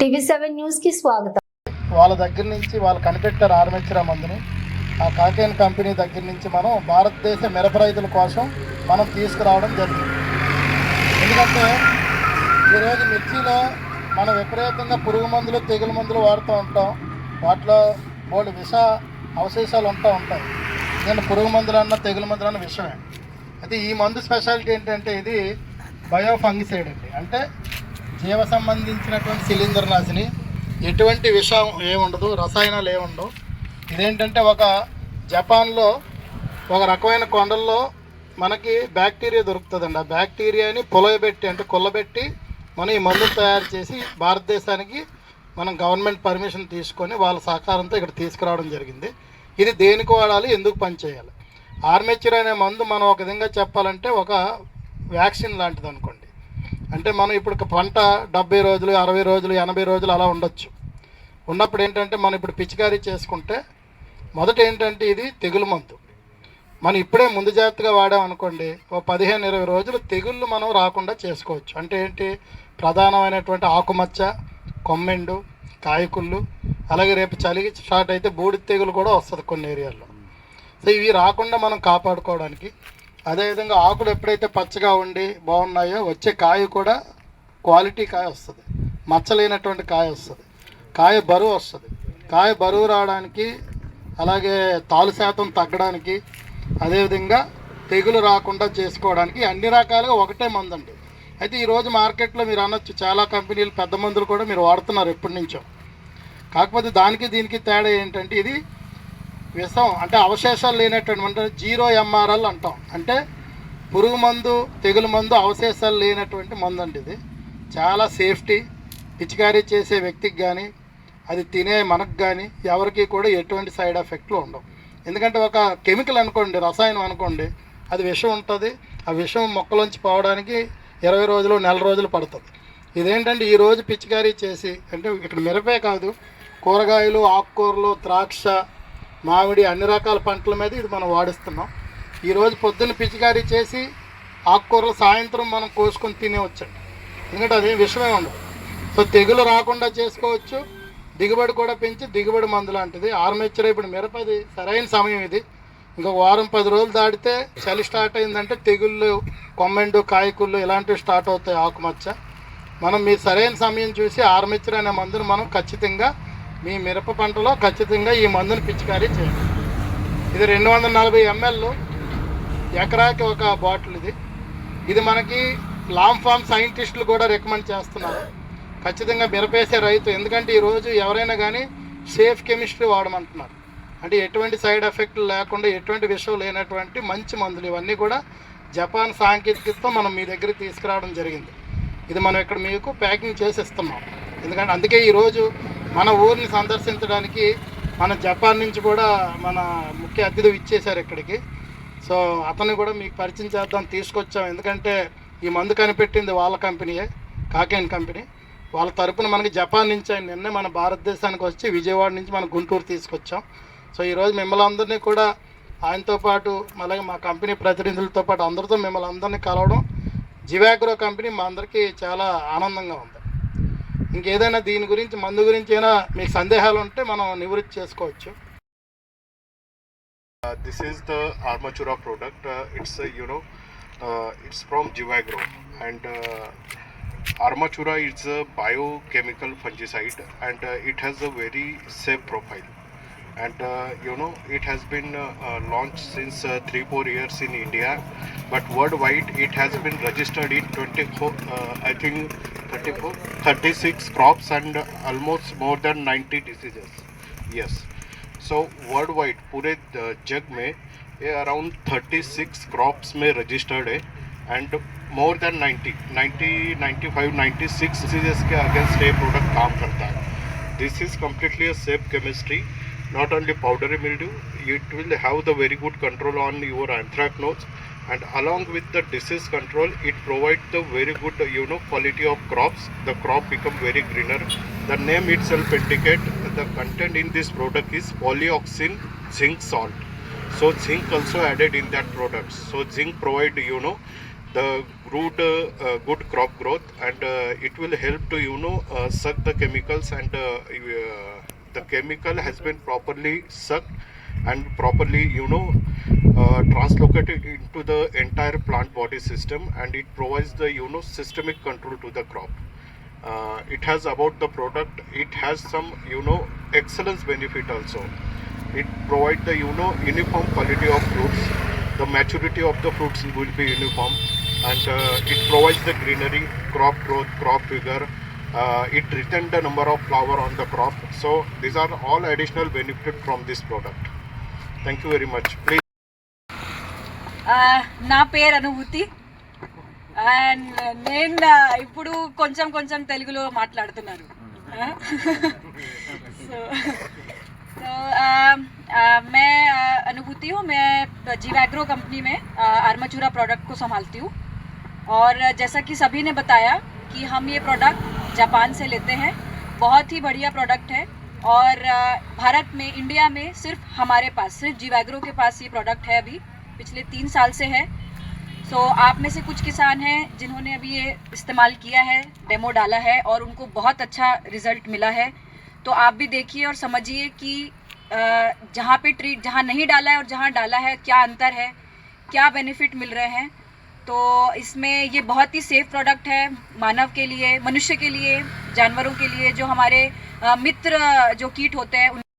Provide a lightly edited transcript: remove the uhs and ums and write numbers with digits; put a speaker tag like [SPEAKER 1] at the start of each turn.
[SPEAKER 1] టీవీ7 news కి స్వాగతం.
[SPEAKER 2] వాళ్ళ దగ్గర నుంచి వాళ్ళు కనిపెట్టారు ఆర్మేచర్ మందుని. ఆ కాకేన్ కంపెనీ దగ్గర నుంచి మనం భారతదేశ మిరప రైతుల కోసం మనం తీసుకురావడం జరిగింది. ఎందుకంటే ఈరోజు మిర్చిలో మనం విపరీతంగా పురుగు మందులు, తెగులు మందులు వాడుతూ ఉంటాం. వాటిలో బోల్డ్ విష అవశేషాలు ఉంటాయి. ఎందుకంటే పురుగు మందులు అన్న తెగులు మందులు అన్న విషయమే. అయితే ఈ మందు స్పెషాలిటీ ఏంటంటే ఇది బయోఫంగిసైడ్ అండి. అంటే జీవ సంబంధించినటువంటి శిలీంద్రనాశిని, ఎటువంటి విషం ఏముండదు, రసాయనాలు ఏముండవు. ఇదేంటంటే ఒక జపాన్లో ఒక రకమైన కొండల్లో మనకి బ్యాక్టీరియా దొరుకుతుందండి. ఆ బ్యాక్టీరియాని పొలయబెట్టి అంటే కుల్లబెట్టి మనం ఈ మందులు తయారు చేసి భారతదేశానికి మనం గవర్నమెంట్ పర్మిషన్ తీసుకొని వాళ్ళ సహకారంతో ఇక్కడ తీసుకురావడం జరిగింది. ఇది దేనికి వాడాలి, ఎందుకు పనిచేయాలి? ఆర్మేచర్ అనే మందు మనం ఒక విధంగా చెప్పాలంటే ఒక వ్యాక్సిన్ లాంటిది అనుకోండి. అంటే మనం ఇప్పుడు పంట 70 రోజులు, 60 రోజులు, 80 రోజులు అలా ఉండొచ్చు. ఉన్నప్పుడు ఏంటంటే మనం ఇప్పుడు పిచికారీ చేసుకుంటే మొదట ఏంటంటే ఇది తెగులు మందు. మనం ఇప్పుడే ముందు జాగ్రత్తగా వాడామనుకోండి, ఓ 15-20 రోజులు తెగుళ్ళు మనం రాకుండా చేసుకోవచ్చు. అంటే ఏంటి, ప్రధానమైనటువంటి ఆకుమచ్చ, కొమ్మెండు, కాయకుళ్ళు, అలాగే రేపు చలికి స్టార్ట్ అయితే బూడిద తెగులు కూడా వస్తుంది కొన్ని ఏరియాల్లో. సో ఇవి రాకుండా మనం కాపాడుకోవడానికి, అదేవిధంగా ఆకులు ఎప్పుడైతే పచ్చగా ఉండి బాగున్నాయో వచ్చే కాయ కూడా క్వాలిటీ కాయ వస్తుంది, మచ్చలేనటువంటి కాయ వస్తుంది, కాయ బరువు వస్తుంది. కాయ బరువు రావడానికి, అలాగే తాలు శాతం తగ్గడానికి, అదేవిధంగా తెగులు రాకుండా చేసుకోవడానికి అన్ని రకాలుగా ఒకటే మందండి. అయితే ఈరోజు మార్కెట్లో మీరు అనొచ్చు చాలా కంపెనీలు పెద్ద మందులు కూడా మీరు వాడుతున్నారు ఎప్పటి నుంచో. కాకపోతే దానికి దీనికి తేడా ఏంటంటే ఇది విషం అంటే అవశేషాలు లేనటువంటి 0 MRL అంటాం. అంటే పురుగు మందు, తెగులు మందు అవశేషాలు లేనటువంటి మందు అండి. ఇది చాలా సేఫ్టీ. పిచికారీ చేసే వ్యక్తికి కానీ, అది తినే మనకు కానీ ఎవరికి కూడా ఎటువంటి సైడ్ ఎఫెక్ట్లు ఉండవు. ఎందుకంటే ఒక కెమికల్ అనుకోండి, రసాయనం అనుకోండి, అది విషం ఉంటుంది. ఆ విషం మొక్కలోంచి పోవడానికి 20 రోజులు, నెల రోజులు పడుతుంది. ఇదేంటంటే ఈరోజు పిచికారీ చేసి, అంటే ఇక్కడ మిరపే కాదు, కూరగాయలు, ఆకుకూరలు, ద్రాక్ష, మామిడి, అన్ని రకాల పంటల మీద ఇది మనం వాడిస్తున్నాం. ఈరోజు పొద్దున్న పిచికారీ చేసి ఆకుకూరలు సాయంత్రం మనం కోసుకొని తినేవచ్చండి. ఎందుకంటే అదేం విషమే ఉండదు. సో తెగులు రాకుండా చేసుకోవచ్చు, దిగుబడి కూడా పెంచి దిగుబడి మందు లాంటిది ఆర్మేచర్. ఇప్పుడు మిరపది సరైన సమయం ఇది. ఇంకొక వారం 10 రోజులు దాటితే చలి స్టార్ట్ అయిందంటే తెగుళ్ళు, కొమ్మెండు, కాయకుళ్ళు ఇలాంటివి స్టార్ట్ అవుతాయి, ఆకుమచ్చ. మనం మీ సరైన సమయం చూసి ఆర్మేచర్ అనే మందును మనం ఖచ్చితంగా మీ మిరప పంటలో ఖచ్చితంగా ఈ మందుని పిచికారీ చేయండి. ఇది 240 ml, ఎకరాకి ఒక బాటిల్. ఇది మనకి లాంగ్ ఫామ్ సైంటిస్టులు కూడా రికమెండ్ చేస్తున్నారు ఖచ్చితంగా మిరపేసే రైతు. ఎందుకంటే ఈరోజు ఎవరైనా కానీ సేఫ్ కెమిస్ట్రీ వాడమంటున్నారు. అంటే ఎటువంటి సైడ్ ఎఫెక్ట్లు లేకుండా, ఎటువంటి విషయం లేనటువంటి మంచి మందులు ఇవన్నీ కూడా జపాన్ సాంకేతికతతో మనం మీ దగ్గరికి తీసుకురావడం జరిగింది. ఇది మనం ఇక్కడ మీకు ప్యాకింగ్ చేసి ఇస్తున్నాం. ఎందుకంటే అందుకే ఈరోజు మన ఊరిని సందర్శించడానికి మన జపాన్ నుంచి కూడా మన ముఖ్య అతిథి ఇచ్చేశారు ఇక్కడికి. సో అతన్ని కూడా మీకు పరిచయం చేద్దాం తీసుకొచ్చాం. ఎందుకంటే ఈ మందు కనిపెట్టింది వాళ్ళ కంపెనీయే, కాకేన్ కంపెనీ. వాళ్ళ తరపున మనకి జపాన్ నుంచి ఆయన నిన్నే మన భారతదేశానికి వచ్చి విజయవాడ నుంచి మన గుంటూరు తీసుకొచ్చాం. సో ఈరోజు మిమ్మల్ని అందరినీ కూడా ఆయనతో పాటు, అలాగే మా కంపెనీ ప్రతినిధులతో పాటు అందరితో మిమ్మల్ని అందరినీ కలవడం, జివాగ్రో కంపెనీ మా అందరికీ చాలా ఆనందంగా ఉంది. ఇంకేదైనా దీని గురించి, మందు గురించి అయినా మీకు సందేహాలు ఉంటే మనం నివృత్తి చేసుకోవచ్చు.
[SPEAKER 3] This is the Armachura product. It's from Jivagro, and Armachura is a biochemical fungicide, and it has a very safe profile. And it has been launched since 3-4 years in India, but worldwide it has been registered in 36 crops and almost more than 90 diseases. Yes, so worldwide पूरे जग में ये around 36 crops में registered है, and more than 95, 96 diseases के against ये product काम करता है. This is completely a safe chemistry. Not only powdery mildew, it will have the very good control on your anthracnose, and along with the disease control, it provides the very good quality of crops. The crop become very greener. The name itself indicate the content in this product is polyoxin zinc salt. So zinc also added in that product. So zinc provide the good crop growth, and it will help to suck the chemicals, and the chemical has been properly sucked and properly translocated into the entire plant body system, and it provides the systemic control to the crop. It has about the product, it has some excellence benefit also. It provides the uniform quality of fruits, the maturity of the fruits will be uniform, and it provides the greenery, crop growth, crop vigor. It retains the number of flower on the crop. So these are all additional benefit from this product. Thank you very much. Please.
[SPEAKER 4] నా పేరు అనుభూతి and నేను ఇప్పుడు కొంచెం కొంచెం తెలుగులో మాట్లాడుతున్నాను. मैं अनुभूति हूँ. मैं जीवैग्रो कंपनी में आर्माचूरा प्रोडक्ट को संभालती हूँ, और जैसा कि सभी ने बताया कि हम ये प्रोडक्ट जापान से लेते हैं. बहुत ही बढ़िया प्रोडक्ट है, और भारत में, इंडिया में सिर्फ हमारे पास, सिर्फ जीवैग्रो के पास ये प्रोडक्ट है. अभी पिछले 3 साल से है. सो आप में से कुछ किसान हैं जिन्होंने अभी ये इस्तेमाल किया है, डेमो डाला है, और उनको बहुत अच्छा रिज़ल्ट मिला है. तो आप भी देखिए और समझिए कि जहाँ पे ट्रीट, जहाँ नहीं डाला है और जहाँ डाला है, क्या अंतर है, क्या बेनिफिट मिल रहे हैं. तो इसमें ये बहुत ही सेफ प्रोडक्ट है मानव के लिए, मनुष्य के लिए, जानवरों के लिए, जो हमारे मित्र जो कीट होते हैं